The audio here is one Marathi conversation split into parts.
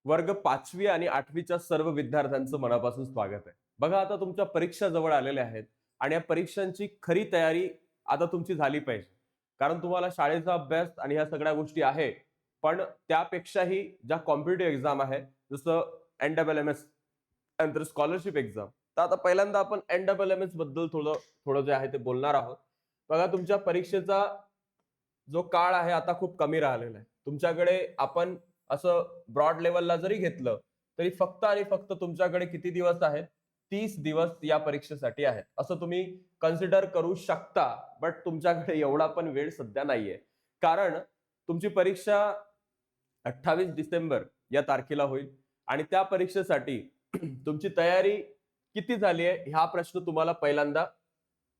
वर्ग 5वी आणि 8वीच्या सर्व विद्यार्थ्यांचं मनापासून स्वागत आहे. बघा, आता तुमच्या परीक्षा जवळ आलेल्या आहेत आणि या परीक्षांची खरी तयारी आता तुमची झाली पाहिजे. कारण तुम्हाला शाळेचा अभ्यास आणि ह्या सगळ्या गोष्टी आहे. पण त्यापेक्षाही ज्या कॉम्पिटिटिव्ह एक्झाम आहे, जसं NSSS नंतर स्कॉलरशिप एक्झाम. तर आता पहिल्यांदा आपण NSSS बद्दल थोडं थोडं जे आहे ते बोलणार आहोत. बघा, तुमच्या परीक्षेचा जो काळ आहे आता खूप कमी राहिलेला आहे. तुमच्याकडे आपण असं ब्रॉड लेवलला जरी घेतलं, तरी फक्त आणि फक्त तुमच्याकडे किती दिवस आहेत? 30 दिवस या परीक्षेसाठी आहेत. असं तुम्ही कन्सिडर करू शकता. बट तुमच्याकडे एवढा पण वेळ सध्या नाहीये. कारण तुमची परीक्षा 28 डिसेंबर या तारखेला होईल आणि त्या परीक्षेसाठी तुमची तयारी किती झाली आहे? हा प्रश्न तुम्हाला पहिल्यांदा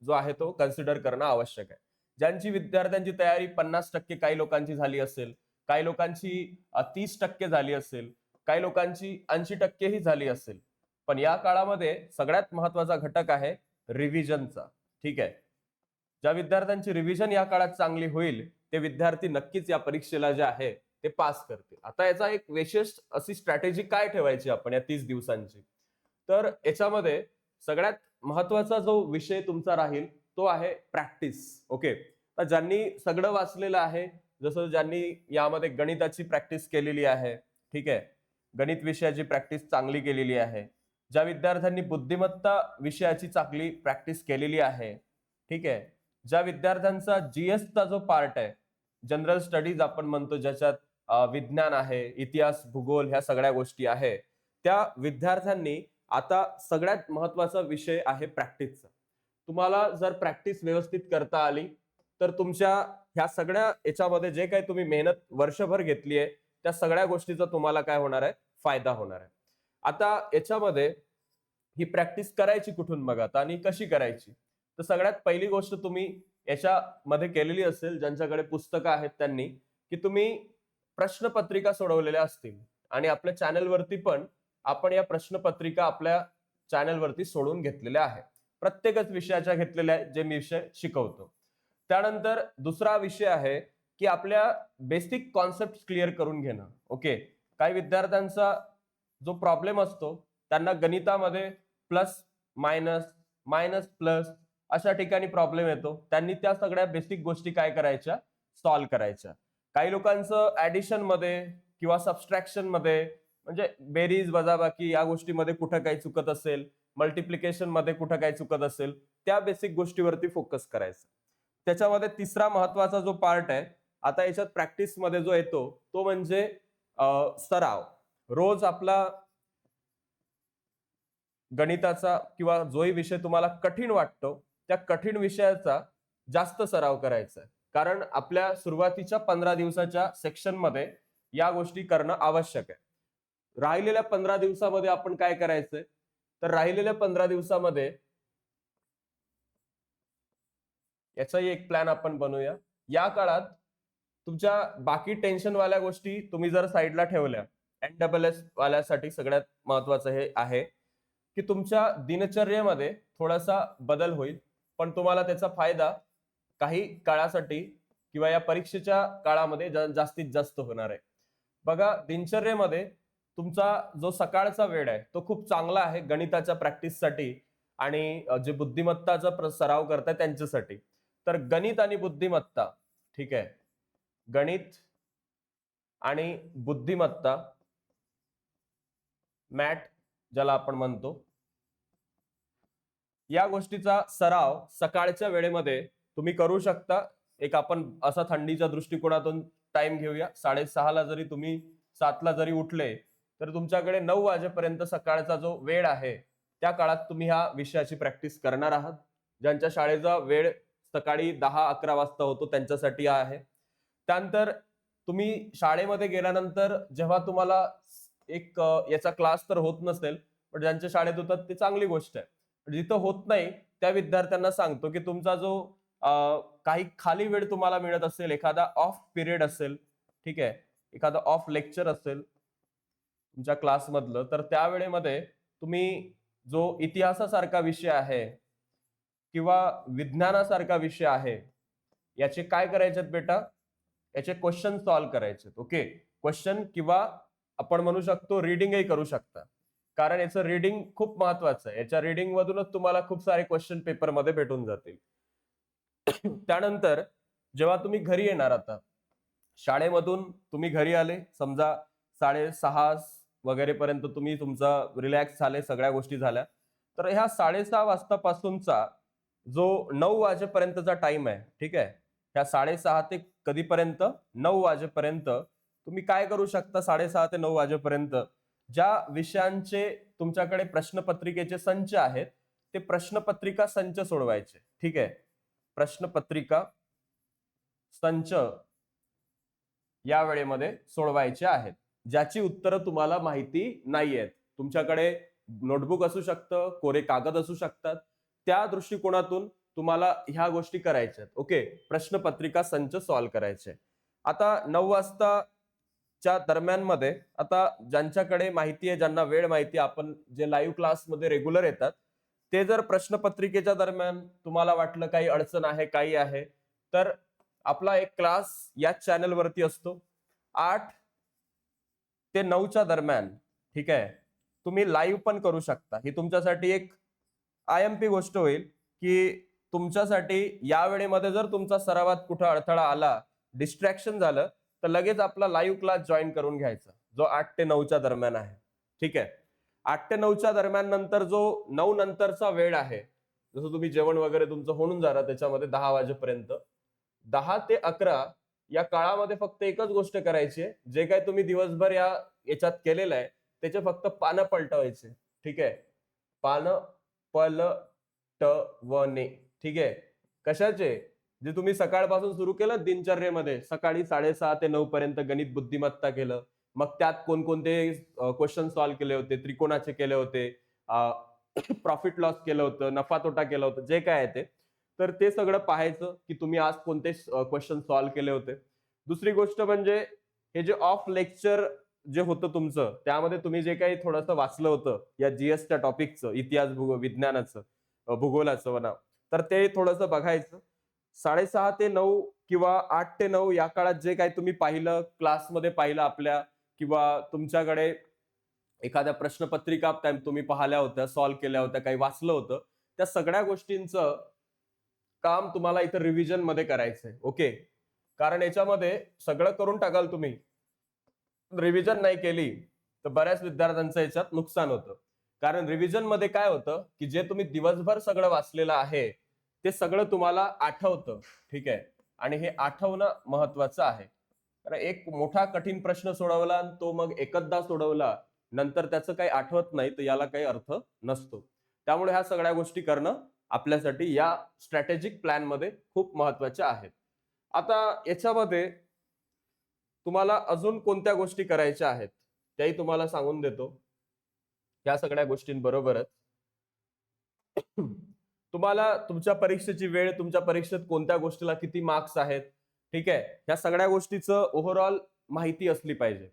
जो आहे तो कन्सिडर करणं आवश्यक आहे. ज्यांची विद्यार्थ्यांची तयारी 50% काही लोकांची झाली असेल, काही लोकांची 30% झाली असेल, काही लोकांची 80% ही झाली असेल. पण या काळामध्ये सगळ्यात महत्वाचा घटक आहे रिव्हिजनचा. ठीक आहे. ज्या विद्यार्थ्यांची रिव्हिजन या काळात चांगली होईल, ते विद्यार्थी नक्कीच या परीक्षेला जे आहे ते पास करतील. आता याचा एक विशेष अशी स्ट्रॅटेजी काय ठेवायची आपण या 30 दिवसांची? तर याच्यामध्ये सगळ्यात महत्वाचा जो विषय तुमचा राहील तो आहे प्रॅक्टिस. ओके. तर ज्यांनी सगळं वाचलेलं आहे, जसं ज्यांनी यामध्ये गणिताची प्रॅक्टिस केलेली आहे, ठीक आहे, गणित विषयाची प्रॅक्टिस चांगली केलेली आहे, ज्या विद्यार्थ्यांनी बुद्धिमत्ता विषयाची चांगली प्रॅक्टिस केलेली आहे, ठीक आहे, ज्या विद्यार्थ्यांचा जीएसचा जो पार्ट आहे, जनरल स्टडीज आपण म्हणतो, ज्याच्यात विज्ञान आहे, इतिहास, भूगोल ह्या सगळ्या गोष्टी आहे, त्या विद्यार्थ्यांनी आता सगळ्यात महत्वाचा विषय आहे प्रॅक्टिसचा. तुम्हाला जर प्रॅक्टिस व्यवस्थित करता आली, तर तुमच्या ह्या सगळ्या याच्यामध्ये जे काही तुम्ही मेहनत वर्षभर घेतली आहे, त्या सगळ्या गोष्टीचा तुम्हाला काय होणार आहे? फायदा होणार आहे. आता याच्यामध्ये ही प्रॅक्टिस करायची कुठून मग आता आणि कशी करायची? तर सगळ्यात पहिली गोष्ट तुम्ही याच्यामध्ये केलेली असेल, ज्यांच्याकडे पुस्तकं आहेत त्यांनी, की तुम्ही प्रश्नपत्रिका सोडवलेल्या असतील आणि आपल्या चॅनलवरती पण आपण या प्रश्नपत्रिका आपल्या चॅनलवरती सोडून घेतलेल्या आहेत. प्रत्येकच विषयाच्या घेतलेल्या आहेत, जे मी विषय शिकवतो. त्यानंतर दुसरा विषय आहे, की आपल्या बेसिक कॉन्सेप्ट क्लिअर करून घेणं. ओके. काही विद्यार्थ्यांचा जो प्रॉब्लेम असतो, त्यांना गणितामध्ये प्लस, मायनस, मायनस प्लस अशा ठिकाणी प्रॉब्लेम येतो. त्यांनी त्या सगळ्या बेसिक गोष्टी काय करायच्या? सॉल्व्ह करायच्या. काही लोकांचं ऍडिशन मध्ये किंवा सबस्ट्रॅक्शन मध्ये, म्हणजे बेरीज वजाबाकी या गोष्टीमध्ये कुठं काही चुकत असेल, मल्टिप्लिकेशन मध्ये कुठं काही चुकत असेल, त्या बेसिक गोष्टीवरती फोकस करायचं. त्याच्यामध्ये तिसरा महत्वाचा जो पार्ट आहे, आता याच्यात प्रॅक्टिस मध्ये जो येतो तो म्हणजे सराव. रोज आपला गणिताचा किंवा जोही विषय तुम्हाला कठीण वाटतो, त्या कठीण विषयाचा जास्त सराव करायचा आहे. कारण आपल्या सुरुवातीच्या 15 दिवसाच्या सेक्शन मध्ये या गोष्टी करणं आवश्यक आहे. राहिलेल्या 15 दिवसामध्ये आपण काय करायचंय? तर राहिलेल्या 15 दिवसामध्ये याचाही एक प्लॅन आपण बनवूया. या काळात तुमच्या बाकी टेन्शन वाल्या गोष्टी तुम्ही जर साईडला ठेवल्या, NSSS वाल्यासाठी सगळ्यात महत्वाचं हे आहे, की तुमच्या दिनचर्येमध्ये थोडासा बदल होईल, पण तुम्हाला त्याचा फायदा काही काळासाठी किंवा या परीक्षेच्या काळामध्ये जास्तीत जास्त होणार आहे. बघा, दिनचर्येमध्ये तुमचा जो सकाळचा वेळ आहे तो खूप चांगला आहे गणिताच्या प्रॅक्टिससाठी आणि जे बुद्धिमत्ताचा सराव करताय त्यांच्यासाठी. तर गणित आणि बुद्धिमत्ता, ठीक आहे, गणित आणि बुद्धिमत्ता, मॅट ज्याला आपण म्हणतो, या गोष्टीचा सराव सकाळच्या वेळेमध्ये तुम्ही करू शकता. एक आपण असा थंडीच्या दृष्टिकोनातून टाइम घेऊया. 6:30 ला जरी तुम्ही 7 ला जरी उठले, तर तुमच्याकडे 9 वाजेपर्यंत सकाळचा जो वेळ आहे, त्या काळात तुम्ही ह्या विषयाची प्रॅक्टिस करणार आहात. ज्यांच्या शाळेचा वेळ सकाळी 10-11 वाजता होतो त्यांच्यासाठी आहे. त्यानंतर तुम्ही शाळेमध्ये गेल्यानंतर जेव्हा तुम्हाला एक याचा क्लास तर होत नसेल, पण ज्यांच्या शाळेत होतात ते चांगली गोष्ट आहे. जिथं होत नाही त्या विद्यार्थ्यांना सांगतो, की तुमचा जो काही खाली वेळ तुम्हाला मिळत असेल, एखादा ऑफ पिरियड असेल, ठीक आहे, एखादा ऑफ लेक्चर असेल तुमच्या क्लासमधलं, तर त्या वेळेमध्ये तुम्ही जो इतिहासासारखा विषय आहे किंवा विज्ञानासारखा विषय आहे, याचे काय करायचे बेटा? याचे क्वेश्चन सॉल्व्ह करायचे. ओके. क्वेश्चन किंवा आपण म्हणू शकतो रीडिंगही करू शकता, कारण याचं रीडिंग खूप महत्वाचं आहे. याच्या रीडिंग मधूनच तुम्हाला खूप सारे क्वेश्चन पेपरमध्ये भेटून जातील. त्यानंतर जेव्हा तुम्ही घरी येणार, आता शाळेमधून तुम्ही घरी आले, समजा 6:30 वगैरे पर्यंत तुम्ही तुमचा रिलॅक्स झाले, सगळ्या गोष्टी झाल्या, तर ह्या 6:30 वाजतापासूनचा जो 9 वाजेपर्यंतचा टाइम आहे, ठीक आहे, ह्या 6:30 ते कधीपर्यंत, 9 वाजेपर्यंत तुम्ही काय करू शकता. 6:30 ते 9 वाजेपर्यंत ज्या विषयांचे तुमच्याकडे प्रश्नपत्रिकेचे संच आहेत, ते प्रश्नपत्रिका संच सोडवायचे. ठीक आहे, प्रश्नपत्रिका संच या वेळेमध्ये सोडवायचे आहेत, ज्याची उत्तरं तुम्हाला माहिती नाहीयेत. तुमच्याकडे नोटबुक असू शकतं, कोरे कागद असू शकतात, त्या दृष्टिकोनातून तुम्हाला ह्या गोष्टी करायच्या आहेत. ओके, प्रश्नपत्रिका संच सॉल्व्ह करायचे. आता 9 वाजताच्या दरम्यान मध्ये, आता ज्यांच्याकडे माहिती आहे, ज्यांना वेळ माहिती, आपण जे लाईव्ह क्लासमध्ये रेग्युलर येतात, ते जर प्रश्नपत्रिकेच्या दरम्यान तुम्हाला वाटलं काही अडचण आहे, काही आहे, तर आपला एक क्लास याच चॅनल वरती असतो 8 ते 9च्या दरम्यान. ठीक आहे, तुम्ही लाईव्ह पण करू शकता. ही तुमच्यासाठी एक IMP गोष्ट होईल, की तुमच्यासाठी या वेळेमध्ये जर तुमचा सरावात कुठं अडथळा आला, डिस्ट्रॅक्शन झालं, तर लगेच आपला लाईव्ह क्लास जॉईन करून घ्यायचा, जो 8 ते 9च्या दरम्यान आहे. ठीक आहे, 8 ते 9च्या दरम्यान नंतर जो 9 नंतरचा वेळ आहे, जसं तुम्ही जेवण वगैरे तुमचं होऊन जाणार त्याच्यामध्ये 10 वाजेपर्यंत, 10 ते 11 या काळामध्ये फक्त एकच गोष्ट करायची आहे. जे काही तुम्ही दिवसभर याच्यात केलेलं आहे, त्याचे फक्त पानं पलटवायचे. ठीक आहे, पानं पलटवणे. ठीक आहे, कशाचे? जे तुम्ही सकाळपासून सुरू केलं दिनचर्येमध्ये, सकाळी 6:30 ते 9 पर्यंत गणित बुद्धिमत्ता केलं, मग त्यात कोणकोणते क्वेश्चन सॉल्व्ह केले होते, त्रिकोणाचे केले होते, प्रॉफिट लॉस केलं होतं, नफा तोटा केलं होतं, जे काय आहे ते, तर ते सगळं पाहायचं की तुम्ही आज कोणते क्वेश्चन सॉल्व्ह केले होते. दुसरी गोष्ट म्हणजे हे जे ऑफ लेक्चर जे होतं तुमचं, त्यामध्ये तुम्ही जे काही थोडंसं वाचलं होतं या जीएसच्या टॉपिकचं, इतिहास, विज्ञानाचं, भूगोलाचं म्हणा, तर ते थोडंसं बघायचं. 6:30 ते 9 किंवा 8 ते 9 या काळात जे काही तुम्ही पाहिलं, क्लासमध्ये पाहिलं आपल्या, किंवा तुमच्याकडे एखाद्या प्रश्नपत्रिका तुम्ही पाहिल्या होत्या, सॉल्व्ह केल्या होत्या, काही वाचलं होतं, त्या सगळ्या गोष्टींचं काम तुम्हाला इथं रिव्हिजन मध्ये करायचंय. ओके, कारण याच्यामध्ये सगळं करून टाकाल तुम्ही, रिव्हिजन नाही केली तर बऱ्याच विद्यार्थ्यांचं याच्यात नुकसान होतं. कारण रिव्हिजन मध्ये काय होतं, की जे तुम्ही दिवसभर सगळं वाचलेलं आहे, ते सगळं तुम्हाला आठवतं. ठीक आहे, आणि हे आठवणं महत्वाचं आहे. कारण एक मोठा कठीण प्रश्न सोडवला आणि तो मग एकदा सोडवला, नंतर त्याचं काही आठवत नाही, तर याला काही अर्थ नसतो. त्यामुळे ह्या सगळ्या गोष्टी करणं आपल्यासाठी या स्ट्रॅटेजिक प्लॅन मध्ये खूप महत्वाच्या आहेत. आता याच्यामध्ये तुम्हाला अजून कोणत्या गोष्टी करायच्या आहेत, त्याही तुम्हाला सांगून देतो. या सगळ्या गोष्टींबरोबरच तुम्हाला तुमच्या परीक्षेची वेळ, तुमच्या परीक्षेत कोणत्या गोष्टीला किती मार्क्स आहेत, ठीक आहे, ह्या सगळ्या गोष्टीचं ओव्हरऑल माहिती असली पाहिजे.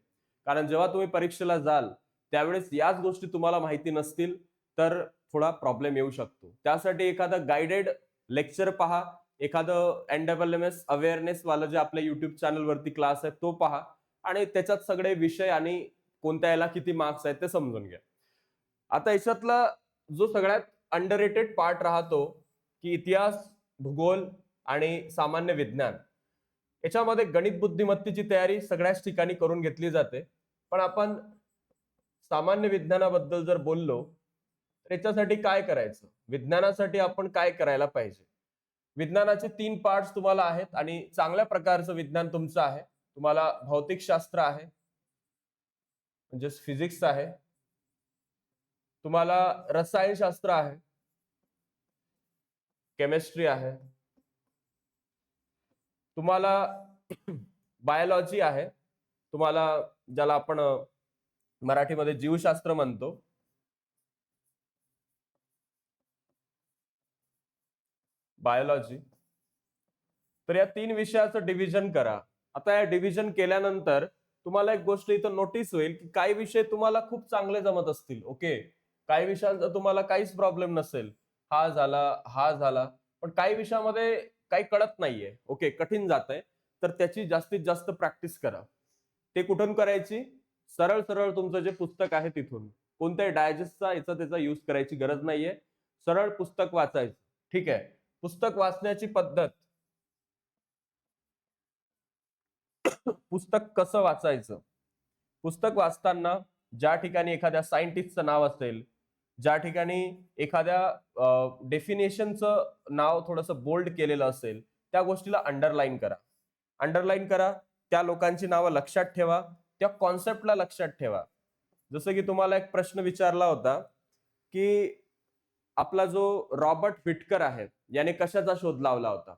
कारण जेव्हा तुम्ही परीक्षेला जाल, त्यावेळेस याच गोष्टी तुम्हाला माहिती नसतील, तर थोडा प्रॉब्लेम येऊ शकतो. त्यासाठी एखादं गाइडेड लेक्चर पहा, एखादं NWMS अवेअरनेस वाला जे आपल्या युट्यूब चॅनल वरती क्लास आहे तो पहा, आणि त्याच्यात सगळे विषय आणि कोणत्या याला किती मार्क्स आहेत ते समजून घ्या. आता याच्यातला जो सगळ्यात अंडररेटेड पार्ट राहतो, की इतिहास, भूगोल आणि सामान्य विज्ञान, याच्यामध्ये गणित बुद्धिमत्तेची तयारी सगळ्याच ठिकाणी करून घेतली जाते. पण आपण सामान्य विज्ञानाबद्दल जर बोललो, तर याच्यासाठी काय करायचं, विज्ञानासाठी आपण काय करायला पाहिजे. विज्ञानाचे 3 पार्ट्स तुम्हाला आहेत, आणि चांगल्या प्रकारचं विज्ञान तुमचं आहे. तुम्हाला भौतिकशास्त्र आहे, म्हणजे फिजिक्स आहे, तुम्हाला रसायनशास्त्र आहे, केमिस्ट्री आहे, तुम्हाला बायोलॉजी आहे, तुम्हाला ज्याला आपण मराठीमध्ये जीवशास्त्र म्हणतो, बायोलॉजी. तर या 3 विषयाचं डिव्हिजन करा. आता या डिव्हिजन केल्यानंतर तुम्हाला एक गोष्ट इथं नोटीस होईल, की काही विषय तुम्हाला खूप चांगले जमत असतील. ओके, काही विषयांचा तुम्हाला काहीच प्रॉब्लेम नसेल, हा झाला, हा झाला, पण काही विषयामध्ये काही कळत नाहीये. ओके, कठीण जातंय, तर त्याची जास्तीत जास्त प्रॅक्टिस करा. ते कुठून करायची? सरळ सरळ तुमचं जे पुस्तक आहे तिथून कोणत्याही डायजेस्टचा याचा त्याचा यूज करायची गरज नाहीये. सरळ पुस्तक वाचायचं. ठीक आहे. पुस्तक वाचण्याची पद्धत, पुस्तक कसं वाचायचं? पुस्तक वाचताना ज्या ठिकाणी एखाद्या सायंटिस्टचं नाव असेल, ज्या ठिकाणी एखाद्या डेफिनेशनचं नाव थोडंसं बोल्ड केलेलं असेल, त्या गोष्टीला अंडरलाईन करा. अंडरलाईन करा. त्या लोकांची नावं लक्षात ठेवा. त्या कॉन्सेप्टला लक्षात ठेवा. जसं की तुम्हाला एक प्रश्न विचारला होता, की आपला जो रॉबर्ट व्हिटकर आहे, याने कशाचा शोध लावला होता?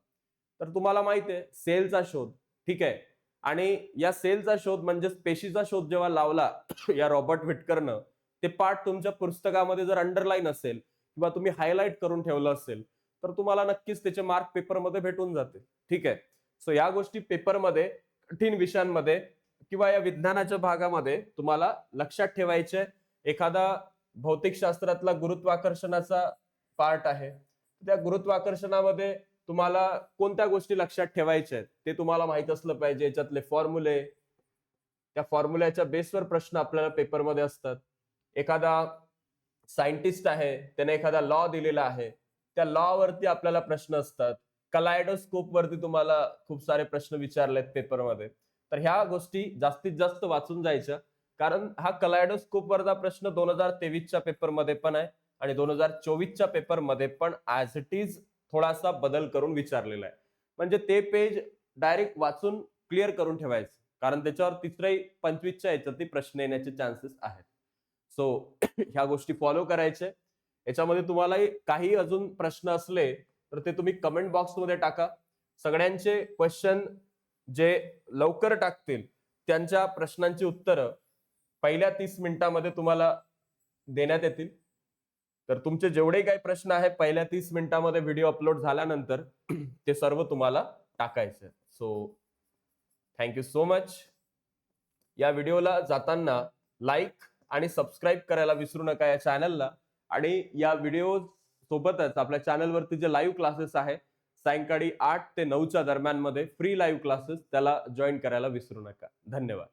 तर तुम्हाला माहिती आहे सेलचा शोध. ठीक आहे. आणि या सेलचा शोध म्हणजे पेशीचा शोध जेव्हा लावला या रॉबर्ट व्हिटकरनं, ते पार्ट तुमच्या पुस्तकामध्ये जर अंडरलाईन असेल किंवा तुम्ही हायलाइट करून ठेवलं असेल, तर तुम्हाला नक्कीच त्याचे मार्क पेपरमध्ये भेटून जातील. ठीक आहे. सो या गोष्टी पेपरमध्ये, कठीण विषयांमध्ये किंवा या विज्ञानाच्या भागामध्ये तुम्हाला लक्षात ठेवायचे. एखादा भौतिकशास्त्रातला गुरुत्वाकर्षणाचा पार्ट आहे, त्या गुरुत्वाकर्षणामध्ये तुम्हाला कोणत्या गोष्टी लक्षात ठेवायच्या आहेत ते तुम्हाला माहित असलं पाहिजे. याच्यातले फॉर्म्युले, त्या फॉर्म्युल्याच्या बेसवर प्रश्न आपल्याला पेपरमध्ये असतात. एखादा सायंटिस्ट आहे, त्याने एखादा लॉ दिलेला आहे, त्या लॉ वरती आपल्याला प्रश्न असतात. कलायडोस्कोप वरती तुम्हाला खूप सारे प्रश्न विचारलेत पेपरमध्ये. तर ह्या गोष्टी जास्तीत जास्त वाचून जायच्या, कारण हा कलायडोस्कोप वरचा प्रश्न 2023च्या पेपरमध्ये पण आहे आणि 2024च्या पेपरमध्ये पण ऍज इट इज थोडासा बदल करून विचारलेला आहे. म्हणजे ते पेज डायरेक्ट वाचून क्लिअर करून ठेवायचं, कारण त्याच्यावर तिसऱ्याही 25च्या याच्यातही प्रश्न येण्याचे चान्सेस आहेत. सो ह्या गोष्टी फॉलो करायचे. याच्यामध्ये तुम्हालाही काही अजून प्रश्न असले तर ते तुम्ही कमेंट बॉक्समध्ये टाका. सगळ्यांचे क्वेश्चन जे लवकर टाकतील त्यांच्या प्रश्नांची उत्तरं पहिल्या 30 मिनिटांमध्ये तुम्हाला देण्यात येतील. तर तुमचे जेवढे काही प्रश्न आहेत पहिल्या 30 मिनिटांमध्ये व्हिडिओ अपलोड झाल्यानंतर ते सर्व तुम्हाला टाकायचे. So thank you so much. या व्हिडिओला जाताना लाईक आणि सबस्क्राईब करायला विसरू नका या चॅनलला. आणि या व्हिडिओ सोबतच आपल्या चॅनलवरती जे लाईव्ह क्लासेस आहे सायंकाळी 8 ते 9च्या दरम्यान मध्ये फ्री लाईव्ह क्लासेस, त्याला जॉईन करायला विसरू नका. धन्यवाद.